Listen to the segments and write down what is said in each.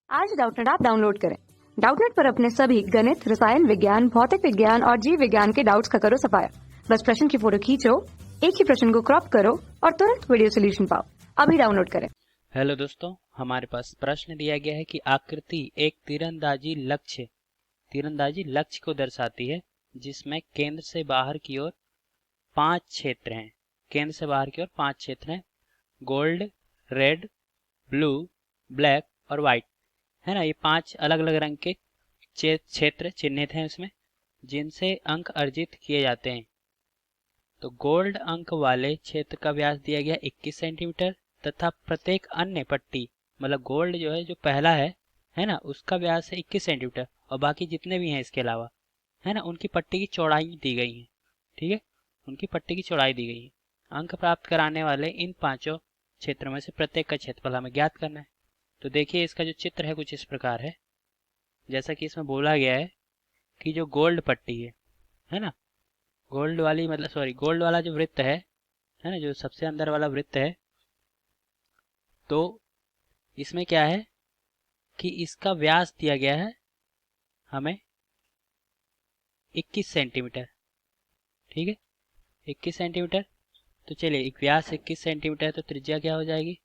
आज Doubtnut app download करें। Doubtnut पर अपने सभी गणित, रसायन विज्ञान, भौतिक विज्ञान और जीव विज्ञान के डाउट्स का करो सफाया। बस प्रश्न की फोटो खींचो, एक ही प्रश्न को क्रॉप करो और तुरंत वीडियो सोल्यूशन पाओ। अभी डाउनलोड करें। हेलो दोस्तों, हमारे पास प्रश्न दिया गया है कि आकृति एक तीरंदाजी लक्ष्य को दर्शाती है जिसमें केंद्र से बाहर की ओर 5 क्षेत्र हैं। केंद्र से बाहर की ओर 5 क्षेत्र हैं। गोल्ड, रेड, ब्लू, ब्लैक और व्हाइट, है ना। ये 5 अलग अलग रंग के क्षेत्र चिन्हित हैं इसमें, जिनसे अंक अर्जित किए जाते हैं। तो गोल्ड अंक वाले क्षेत्र का व्यास दिया गया 21 सेंटीमीटर तथा प्रत्येक अन्य पट्टी, मतलब गोल्ड जो है, जो पहला है ना, उसका व्यास है 21 सेंटीमीटर और बाकी जितने भी हैं इसके अलावा, है ना, उनकी पट्टी की चौड़ाई दी गई है। ठीक है, उनकी पट्टी की चौड़ाई दी गई है। अंक प्राप्त कराने वाले इन 5 क्षेत्रों में से प्रत्येक का क्षेत्रफल हमें ज्ञात करना है। तो देखिए, इसका जो चित्र है कुछ इस प्रकार है। जैसा कि इसमें बोला गया है कि जो गोल्ड पट्टी है ना, गोल्ड वाला जो वृत्त है ना, जो सबसे अंदर वाला वृत्त है, तो इसमें क्या है कि इसका व्यास दिया गया है हमें 21 सेंटीमीटर। ठीक है, 21 सेंटीमीटर। तो चलिए, एक व्यास 21 सेंटीमीटर है तो त्रिज्या क्या हो जाएगी?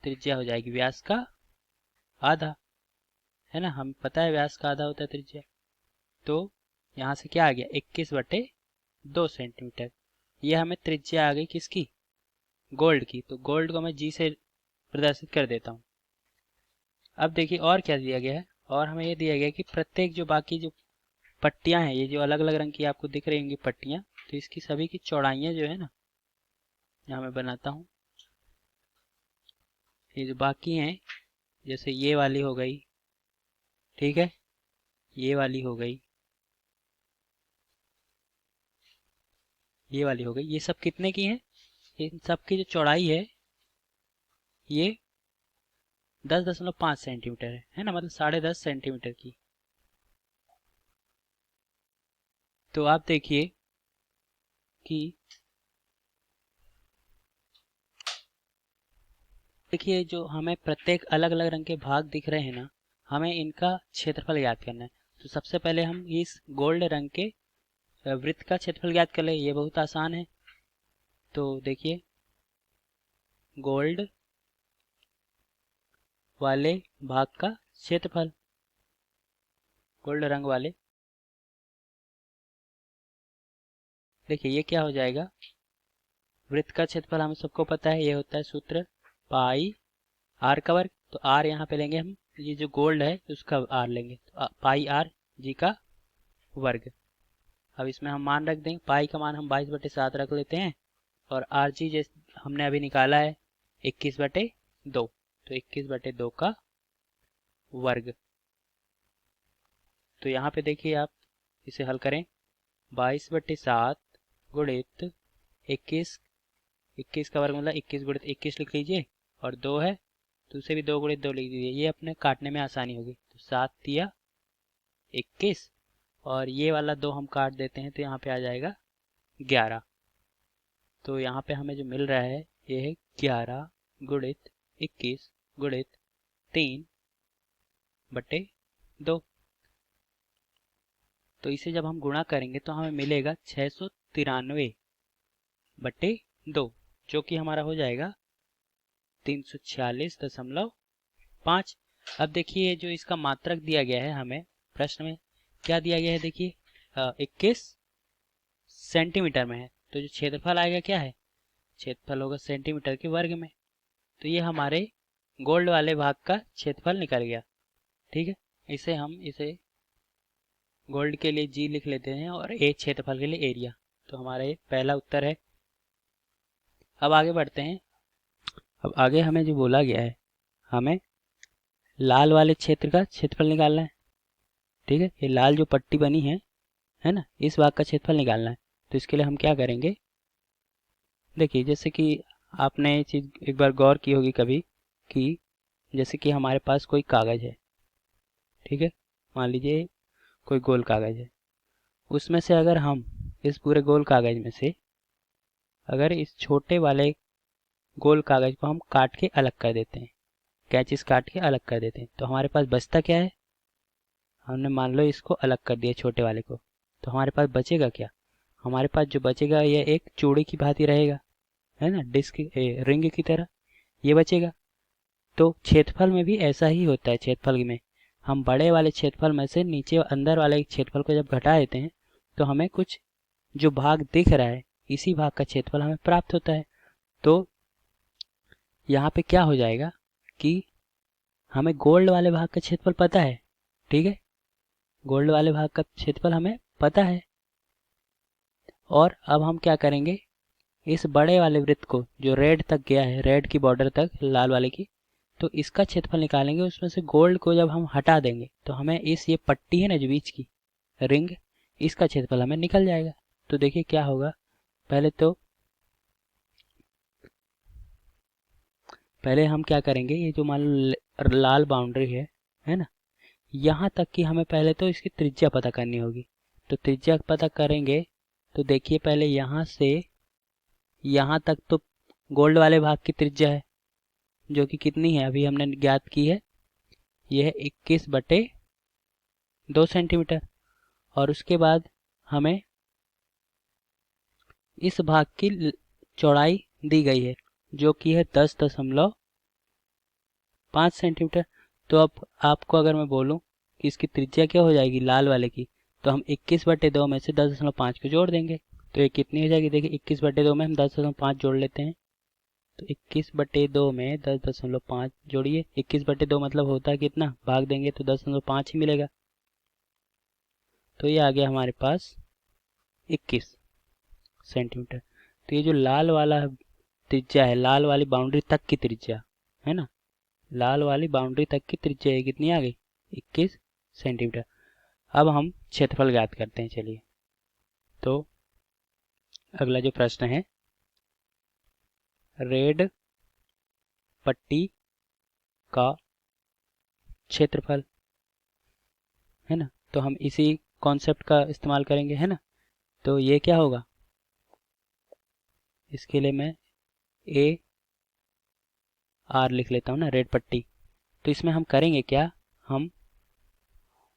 त्रिज्या हो जाएगी व्यास का आधा, है ना। हमें पता है व्यास का आधा होता है त्रिज्या। तो यहाँ से क्या आ गया? 21/2 सेंटीमीटर। ये हमें त्रिज्या आ गई किसकी? गोल्ड की। तो गोल्ड को मैं जी से प्रदर्शित कर देता हूँ। अब देखिए और क्या दिया गया है। और हमें ये दिया गया है कि प्रत्येक जो बाकी जो पट्टियां हैं, ये जो अलग अलग रंग की आपको दिख रही होंगी पट्टियां, तो इसकी सभी की चौड़ाइयां जो है ना, यहाँ मैं बनाता हूँ। ये जो बाकी हैं, जैसे ये वाली हो गई, ठीक है, ये वाली हो गई, ये वाली हो गई, ये सब कितने की हैं? इन सब की जो चौड़ाई ये 10.5 सेंटीमीटर है ना, मतलब 10.5 सेंटीमीटर की। तो आप देखिए कि जो हमें प्रत्येक अलग अलग रंग के भाग दिख रहे हैं ना, हमें इनका क्षेत्रफल याद करना है। तो सबसे पहले हम इस गोल्ड रंग के वृत्त का क्षेत्रफल याद कर ले, ये बहुत आसान है। तो देखिए, गोल्ड वाले भाग का क्षेत्रफल, गोल्ड रंग वाले, देखिए ये क्या हो जाएगा? वृत्त का क्षेत्रफल हमें सबको पता है, ये होता है सूत्र पाई आर का वर्ग। तो आर यहाँ पे लेंगे हम, ये जो गोल्ड है उसका आर लेंगे, तो पाई आर जी का वर्ग। अब इसमें हम मान रख देंगे, पाई का मान हम 22/7 रख लेते हैं और आर जी जैसे हमने अभी निकाला है 21/2, तो 21/2 का वर्ग। तो यहाँ पे देखिए, आप इसे हल करें, 22/7 गुणित 21 का वर्ग मतलब 21 गुणित 21 लिख लीजिए, और 2 है तो उसे भी 2 गुणित 2 लिख दीजिए, ये अपने काटने में आसानी होगी। तो 7 तिया 21 और ये वाला 2 हम काट देते हैं तो यहाँ पे आ जाएगा 11। तो यहाँ पे हमें जो मिल रहा है ये है 11 गुणित 21 गुणित 3/2। तो इसे जब हम गुणा करेंगे तो हमें मिलेगा 693/2, जो कि हमारा हो जाएगा 346.5। अब देखिए, जो इसका मात्रक दिया गया है हमें प्रश्न में, क्या दिया गया है? देखिए 21 सेंटीमीटर में है, तो जो क्षेत्रफल आएगा क्या है? क्षेत्रफल होगा सेंटीमीटर के वर्ग में। तो ये हमारे गोल्ड वाले भाग का क्षेत्रफल निकल गया। ठीक है, इसे गोल्ड के लिए जी लिख लेते हैं और ए क्षेत्रफल के लिए एरिया। तो हमारा ये पहला उत्तर है। अब आगे बढ़ते हैं। अब आगे हमें जो बोला गया है, हमें लाल वाले क्षेत्र का क्षेत्रफल निकालना है। ठीक है, ये लाल जो पट्टी बनी है ना, इस भाग का क्षेत्रफल निकालना है। तो इसके लिए हम क्या करेंगे? देखिए, जैसे कि आपने ये चीज़ एक बार गौर की होगी कभी, कि जैसे कि हमारे पास कोई कागज़ है, ठीक है, मान लीजिए कोई गोल कागज़ है, उसमें से अगर हम इस पूरे गोल कागज़ में से अगर इस छोटे वाले गोल कागज़ को हम काट के अलग कर देते हैं, कैचेस काट के अलग कर देते हैं। तो हमारे पास बचता क्या है, हमने मान लो इसको अलग कर दिया छोटे वाले को, तो हमारे पास बचेगा क्या, हमारे पास जो बचेगा यह एक चूड़ी की भांति रहेगा, है ना, डिस्क रिंग की तरह ये बचेगा। तो क्षेत्रफल में भी ऐसा ही होता है। क्षेत्रफल में हम बड़े वाले क्षेत्रफल में से नीचे अंदर वाले क्षेत्रफल को जब घटा देते हैं तो हमें कुछ जो भाग दिख रहा है इसी भाग का क्षेत्रफल हमें प्राप्त होता है। तो यहाँ पे क्या हो जाएगा कि हमें गोल्ड वाले भाग का क्षेत्रफल पता है, ठीक है, गोल्ड वाले भाग का क्षेत्रफल हमें पता है। और अब हम क्या करेंगे, इस बड़े वाले वृत्त को जो रेड तक गया है, रेड की बॉर्डर तक लाल वाले की, तो इसका क्षेत्रफल निकालेंगे। उसमें से गोल्ड को जब हम हटा देंगे तो हमें इस ये पट्टी है ना जो बीच की रिंग, इसका क्षेत्रफल हमें निकल जाएगा। तो देखिए क्या होगा, पहले हम क्या करेंगे, ये जो मान लो लाल बाउंड्री है ना, यहाँ तक की हमें पहले तो इसकी त्रिज्या पता करनी होगी। तो त्रिज्या पता करेंगे तो देखिए पहले यहाँ से यहाँ तक तो गोल्ड वाले भाग की त्रिज्या है जो कि कितनी है, अभी हमने ज्ञात की है, यह है 21/2 सेंटीमीटर। और उसके बाद हमें इस भाग की चौड़ाई दी गई है जो कि है 10.5 सेंटीमीटर। तो अब आपको अगर मैं बोलूं कि इसकी त्रिज्या क्या हो जाएगी लाल वाले की, तो हम 21/2 में से 10.5 को जोड़ देंगे तो ये कितनी हो जाएगी, देखिए 21/2 में हम 10.5 जोड़ लेते हैं। तो 21/2 में 10.5 जोड़िए, 21/2 मतलब होता है कितना, भाग देंगे तो 10.5 ही मिलेगा। तो ये आ गया हमारे पास 21 सेंटीमीटर। तो ये जो लाल वाला त्रिज्या है, लाल वाली बाउंड्री तक की त्रिज्या है ना, लाल वाली बाउंड्री तक की त्रिज्या है कितनी आ गई, 21 सेंटीमीटर। अब हम क्षेत्रफल ज्ञात करते हैं। चलिए, तो अगला जो प्रश्न है, रेड पट्टी का क्षेत्रफल, है ना, तो हम इसी कॉन्सेप्ट का इस्तेमाल करेंगे, है ना। तो ये क्या होगा, इसके लिए मैं AR लिख लेता हूँ ना, रेड पट्टी। तो इसमें हम करेंगे क्या, हम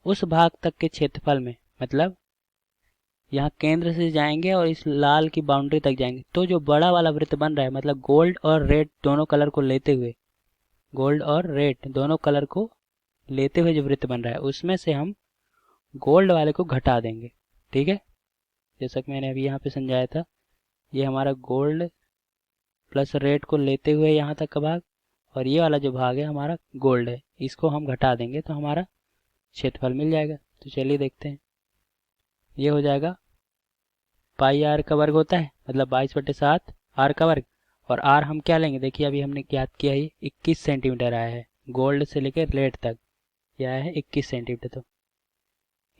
उस भाग तक के क्षेत्रफल में, मतलब यहाँ केंद्र से जाएंगे और इस लाल की बाउंड्री तक जाएंगे, तो जो बड़ा वाला वृत्त बन रहा है, मतलब गोल्ड और रेड दोनों कलर को लेते हुए, गोल्ड और रेड दोनों कलर को लेते हुए जो वृत्त बन रहा है उसमें से हम गोल्ड वाले को घटा देंगे, ठीक है। जैसा कि मैंने अभी यहाँ पे समझाया था, ये हमारा गोल्ड प्लस रेड को लेते हुए यहाँ तक का भाग, और ये वाला जो भाग है हमारा गोल्ड है, इसको हम घटा देंगे तो हमारा क्षेत्रफल मिल जाएगा। तो चलिए देखते हैं, ये हो जाएगा पाई आर का वर्ग होता है, मतलब 22/7 आर का वर्ग। और आर हम क्या लेंगे, देखिए अभी हमने ज्ञात किया है 21 सेंटीमीटर आया है, गोल्ड से लेकर रेड तक यह आया है 21 सेंटीमीटर। तो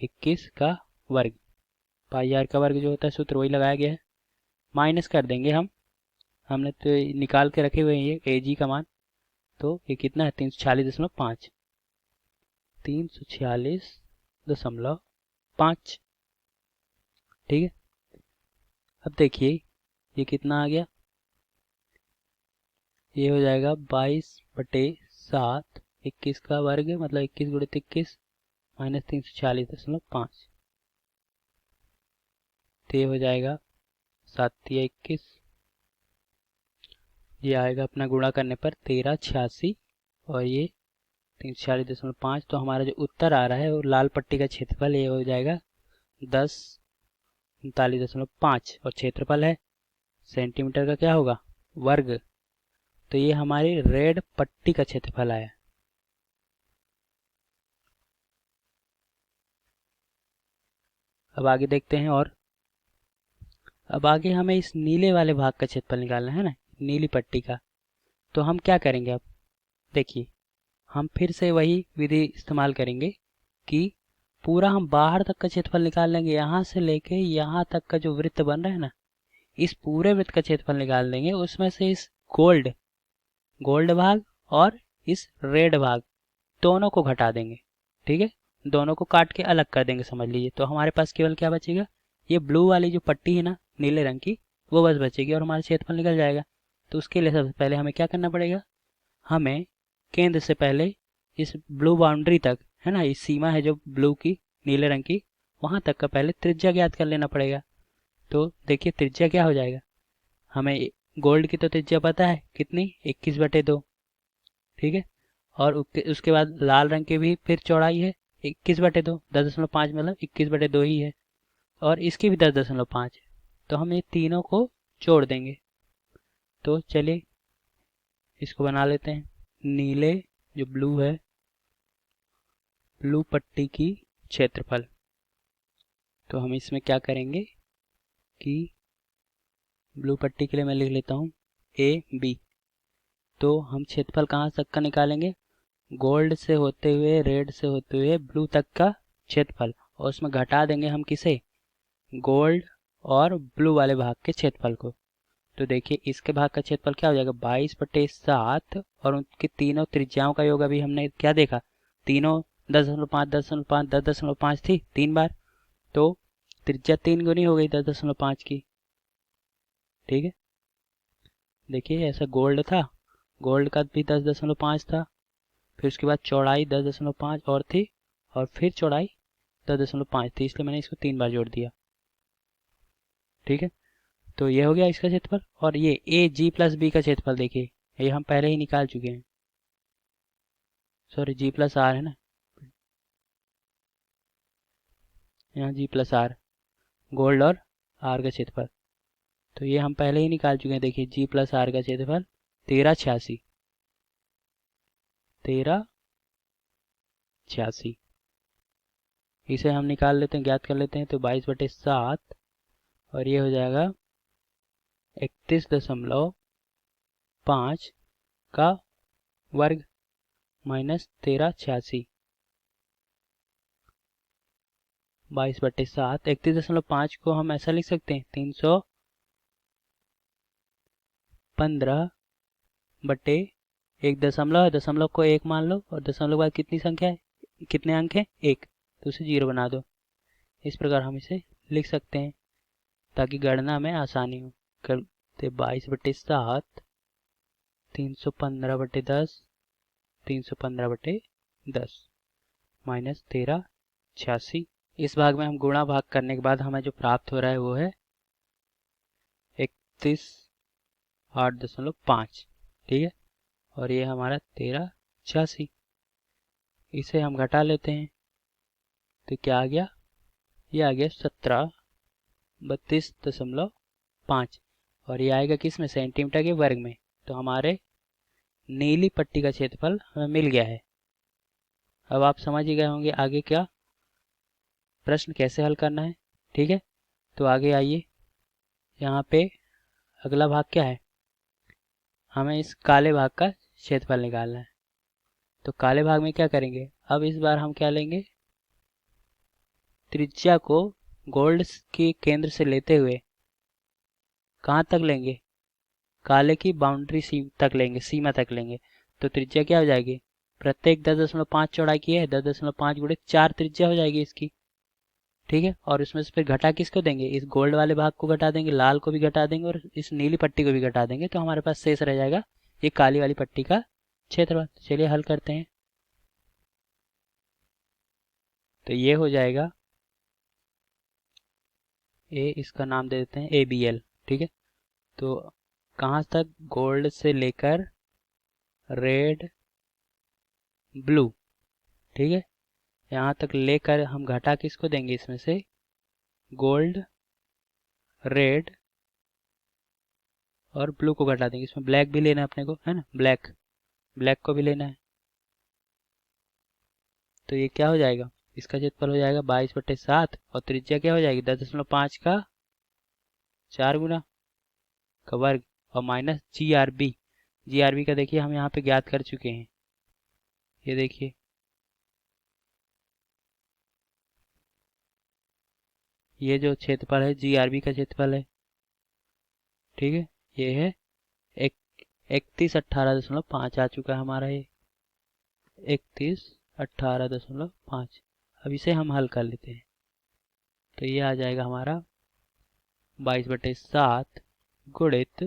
21 का वर्ग, पाई आर का वर्ग जो होता है सूत्र वही लगाया गया है, माइनस कर देंगे हमने तो निकाल के रखे हुए हैं ये AG का मान। तो ये कितना है, 346.5, 346.5, ठीक है। अब देखिए ये कितना आ गया, ये हो जाएगा 22/7, 21 का वर्ग मतलब 21 गुणित 21 माइनस 346.5, तो ये हो जाएगा 7×21, ये आएगा अपना गुणा करने पर 1386 और ये 346.5। तो हमारा जो उत्तर आ रहा है वो लाल पट्टी का क्षेत्रफल ये हो जाएगा 1039.5 और क्षेत्रफल है सेंटीमीटर का क्या होगा, वर्ग। तो ये हमारी रेड पट्टी का क्षेत्रफल आया। अब आगे देखते हैं, और अब आगे हमें इस नीले वाले भाग का क्षेत्रफल निकालना है ना, नीली पट्टी का। तो हम क्या करेंगे, अब देखिए हम फिर से वही विधि इस्तेमाल करेंगे कि पूरा हम बाहर तक का क्षेत्रफल निकाल लेंगे, यहाँ से लेके यहाँ तक का जो वृत्त बन रहा है ना, इस पूरे वृत्त का क्षेत्रफल निकाल देंगे। उसमें से इस गोल्ड भाग और इस रेड भाग दोनों को घटा देंगे, ठीक है, दोनों को काट के अलग कर देंगे समझ लीजिए। तो हमारे पास केवल क्या बचेगा, ये ब्लू वाली जो पट्टी है ना नीले रंग की, वो बस बचेगी और हमारा क्षेत्रफल निकल जाएगा। तो उसके लिए सबसे पहले हमें क्या करना पड़ेगा, हमें केंद्र से पहले इस ब्लू बाउंड्री तक, है ना, इस सीमा है जो ब्लू की, नीले रंग की, वहाँ तक का पहले त्रिज्या ज्ञात कर लेना पड़ेगा। तो देखिए त्रिज्या क्या हो जाएगा, हमें गोल्ड की तो त्रिज्या पता है कितनी, 21/2, ठीक है। और उसके बाद लाल रंग की भी फिर चौड़ाई है 21/2, 10.5 मतलब 21/2 ही है, और इसकी भी 10.5 है। तो हम ये तीनों को जोड़ देंगे। तो चलिए इसको बना लेते हैं। नीले जो ब्लू है, ब्लू पट्टी की क्षेत्रफल, तो हम इसमें क्या करेंगे कि ब्लू पट्टी के लिए मैं लिख लेता हूँ AB। तो हम क्षेत्रफल कहाँ तक का निकालेंगे, गोल्ड से होते हुए, रेड से होते हुए ब्लू तक का क्षेत्रफल, और उसमें घटा देंगे हम किसे, गोल्ड और ब्लू वाले भाग के क्षेत्रफल को। तो देखिए इसके भाग का क्षेत्रफल क्या हो जाएगा, 22/7, और उनकी तीनों त्रिज्याओं का योग अभी हमने क्या देखा, तीनों 10.5 10.5 10.5 थी 3 बार, तो त्रिज्या 3 गुनी हो गई 10.5 की, ठीक है। देखिए ऐसा गोल्ड था, गोल्ड का भी 10.5 था, फिर उसके बाद चौड़ाई 10.5 और थी, और फिर चौड़ाई 10.5 थी, इसलिए मैंने इसको 3 बार जोड़ दिया, ठीक है। तो ये हो गया इसका क्षेत्रफल। और ये AG+B का क्षेत्रफल देखिए, ये हम पहले ही निकाल चुके हैं, सॉरी G+R है ना, यहाँ G+R, गोल्ड और R का क्षेत्रफल, तो ये हम पहले ही निकाल चुके हैं। देखिए G+R का क्षेत्रफल 1386, इसे हम निकाल लेते हैं, ज्ञात कर लेते हैं। तो 22/7, और ये हो जाएगा 31.5 का वर्ग माइनस 1386, 22/7, 31.5 को हम ऐसा लिख सकते हैं 315/1 दशमलव, दशमलव को 1 मान लो, और दशमलव के बाद कितनी संख्या है, कितने अंक है, 1, तो उसे 0 बना दो। इस प्रकार हम इसे लिख सकते हैं ताकि गणना में आसानी हो। करते 22/7, 315/10, 315/10 माइनस 1386। इस भाग में हम गुणा भाग करने के बाद हमें जो प्राप्त हो रहा है वो है 31.8.5, ठीक है। और ये हमारा 1386, इसे हम घटा लेते हैं, तो क्या आ गया, ये आ गया 1732.5, और ये आएगा किस में, सेंटीमीटर के वर्ग में। तो हमारे नीली पट्टी का क्षेत्रफल हमें मिल गया है। अब आप समझ ही गए होंगे आगे क्या प्रश्न कैसे हल करना है, ठीक है। तो आगे आइए, यहाँ पे अगला भाग क्या है, हमें इस काले भाग का क्षेत्रफल निकालना है। तो काले भाग में क्या करेंगे, अब इस बार हम क्या लेंगे, त्रिज्या को गोल्ड के केंद्र से लेते हुए कहाँ तक लेंगे, काले की बाउंड्री तक लेंगे, सीमा तक लेंगे। तो त्रिज्या क्या हो जाएगी, प्रत्येक 10.5 चौड़ाई की है, 10.5 गुणे 4 त्रिज्या हो जाएगी इसकी, ठीक है। और उसमें से फिर घटा किसको देंगे, इस गोल्ड वाले भाग को घटा देंगे, लाल को भी घटा देंगे, और इस नीली पट्टी को भी घटा देंगे। तो हमारे पास शेष रह जाएगा ये काली वाली पट्टी का क्षेत्रफल। चलिए हल करते हैं। तो ये हो जाएगा इसका नाम दे देते हैं ABL, ठीक है। तो कहाँ तक, गोल्ड से लेकर रेड ब्लू, ठीक है, यहाँ तक लेकर हम घटा किसको देंगे, इसमें से गोल्ड, रेड और ब्लू को घटा देंगे। इसमें ब्लैक भी लेना है अपने को, है ना, ब्लैक, ब्लैक को भी लेना है। तो ये क्या हो जाएगा, इसका क्षेत्रफल हो जाएगा 22/7, और त्रिज्या क्या हो जाएगी 10.5 का 4 गुना का वर्ग, और माइनस GRB का देखिए हम यहाँ पे ज्ञात कर चुके हैं, ये देखिए ये जो क्षेत्रफल है GRB का क्षेत्रफल है, ठीक है। ये है 3118.5 आ चुका है हमारा, ये 3118.5। अब इसे हम हल कर लेते हैं। तो ये आ जाएगा हमारा 22/7 गुणित,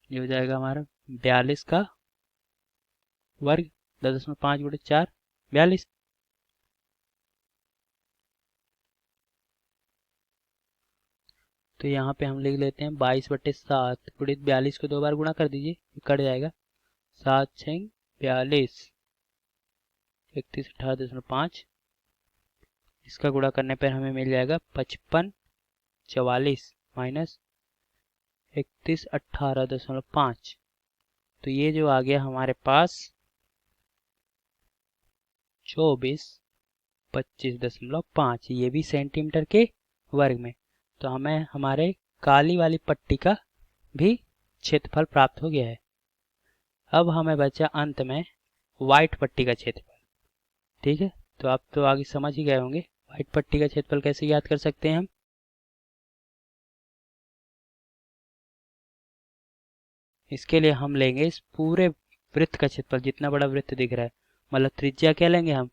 ये हो जाएगा हमारा 42 का वर्ग 10.5 गुणे 4 42। तो यहाँ पे हम लिख लेते हैं 22/7 गुणित 42 को 2 बार गुणा कर दीजिए, कट जाएगा 7 6 42 31 18.5। इसका गुणा करने पर हमें मिल जाएगा 55 44 माइनस 31 18.5। तो ये जो आ गया हमारे पास 24 25.5, ये भी सेंटीमीटर के वर्ग में। तो हमें हमारे काली वाली पट्टी का भी क्षेत्रफल प्राप्त हो गया है। अब हमें बचा अंत में व्हाइट पट्टी का क्षेत्रफल। ठीक है, तो आप तो आगे समझ ही गए होंगे व्हाइट पट्टी का क्षेत्रफल कैसे याद कर सकते हैं हम। इसके लिए हम लेंगे इस पूरे वृत्त का क्षेत्रफल, जितना बड़ा वृत्त दिख रहा है, मतलब त्रिज्या क्या लेंगे हम,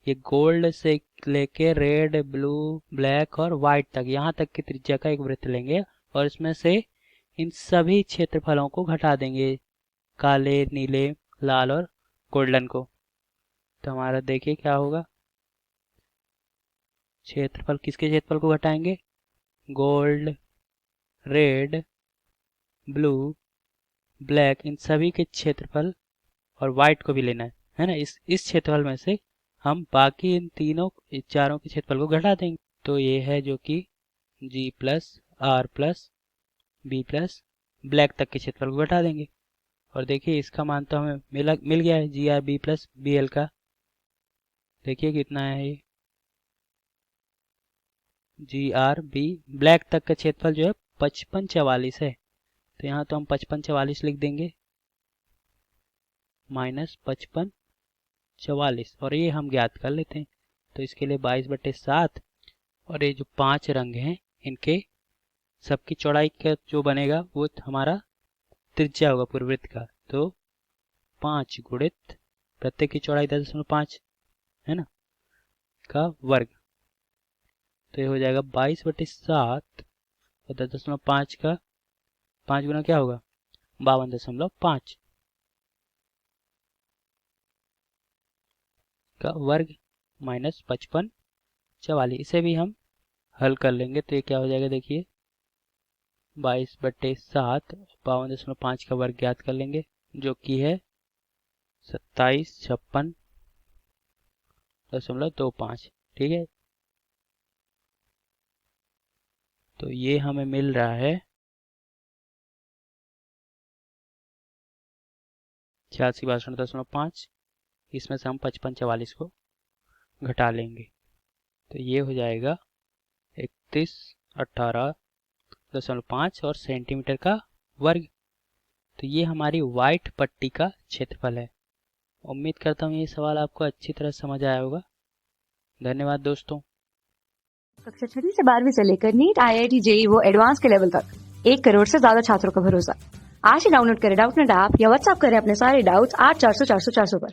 ये गोल्ड से लेके रेड ब्लू ब्लैक और व्हाइट तक, यहाँ तक की त्रिज्या का एक वृत्त लेंगे और इसमें से इन सभी क्षेत्रफलों को घटा देंगे, काले नीले लाल और गोल्डन को। तो हमारा देखिए क्या होगा, क्षेत्रफल किसके क्षेत्रफल को घटाएंगे, गोल्ड रेड ब्लू ब्लैक, इन सभी के क्षेत्रफल और व्हाइट को भी लेना है ना। इस क्षेत्रफल में से हम बाकी इन तीनों चारों के क्षेत्रफल को घटा देंगे। तो ये है जो कि G plus R plus B plus black तक के क्षेत्रफल को घटा देंगे। और देखिए इसका मान तो हमें मिल गया है GR B प्लस BL का। देखिए कितना है ये GR B ब्लैक तक का क्षेत्रफल जो है 55 44 है। तो यहाँ तो हम 55 44 लिख देंगे माइनस 55 44, और ये हम ज्ञात कर लेते हैं। तो इसके लिए 22/7 और ये जो 5 रंग हैं इनके सबकी चौड़ाई का जो बनेगा वो हमारा त्रिज्या होगा पूरे वृत्त का। तो 5 गुणित प्रत्येक की चौड़ाई 10.5 है ना का वर्ग। तो ये हो जाएगा 22/7 और 10.5 का 5 गुना क्या होगा 52.5 का वर्ग माइनस 55 44। इसे भी हम हल कर लेंगे तो ये क्या हो जाएगा, देखिए 22/7 52.5 का वर्ग ज्ञात कर लेंगे जो कि है 2756.25। ठीक है, तो ये हमें मिल रहा है 86 62.5। इसमें से हम 55 44 को घटा लेंगे तो ये हो जाएगा 31 18.5 और सेंटीमीटर का वर्ग। तो ये हमारी व्हाइट पट्टी का क्षेत्रफल है। उम्मीद करता हूँ ये सवाल आपको अच्छी तरह समझ आया होगा। धन्यवाद दोस्तों। कक्षा 6वीं से 12वीं से लेकर नीट IIT JEE वो एडवांस के लेवल तक 1 करोड़ से ज्यादा छात्रों का भरोसा। आज ही डाउनलोड करें डाउटनेट ऐप या व्हाट्सएप करें अपने सारे डाउट्स 8400 400 400 पर।